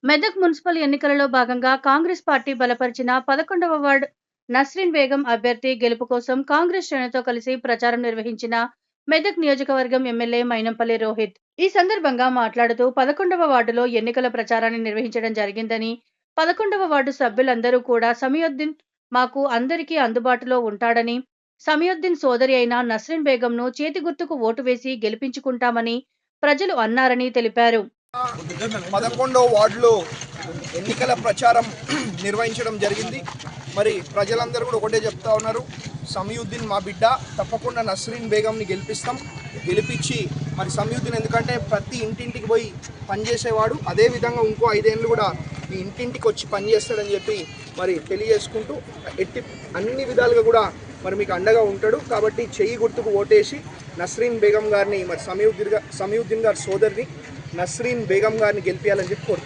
Medak municipal ఎన్నికలలో భాగంగా Congress party బలపరిచిన 11వ వార్డు నస్రీన్ బేగం అభ్యర్థి గెలుపు కోసం కాంగ్రెస్ శ్రేణులతో కలిసి ప్రచారం నిర్వహించిన మెదక్ నియోజకవర్గం ఎమ్మెల్యే మైనంపల్లి రోహిత్ ఈ సందర్భంగా మాట్లాడుతూ 11వ వార్డులో ఎన్నికల ప్రచారాన్ని నిర్వహించడం జరిగిందని 11వ వార్డు సభ్యులందరూ కూడా సమయుద్దీన్ మాకు అందరికీ అందుబాటులో ఉంటాడని సమయుద్దీన్ సోదరి అయిన నస్రీన్ బేగంను చేతి గుర్తుకు ఓటు వేసి గెలిపించుకుంటామని ప్రజలు అన్నారని తెలిపారు. 11వ వార్డులో ఎన్నికల ప్రచారం నిర్వహించడం జరిగింది. మరి ప్రజలందరూ కూడా ఒకటే చెప్తా ఉన్నారు, సమయుద్దీన్ మా బిడ్డ, తప్పకుండా నస్రీన్ బేగంని గెలిపించి మరి సమయుద్దీన్ ఎందుకంటే ప్రతి ఇంటింటికి పోయి పనిచేసేవాడు, అదేవిధంగా ఇంకో 5 ఏళ్ళు కూడా ఈ ఇంటింటికి వచ్చి పనిచేస్తాడని చెప్పి మరి తెలియజేసుకుంటూ అన్ని విధాలుగా కూడా మరి మీకు అండగా ఉంటాడు. కాబట్టి చెయ్యి గుర్తుకు ఓటేసి నస్రీన్ బేగం గారిని మరి సమయుద్దీన్ గారి సోదరిని నస్రీన్ బేగం గారిని గెలిపించాలని చెప్పి కోరుతాం.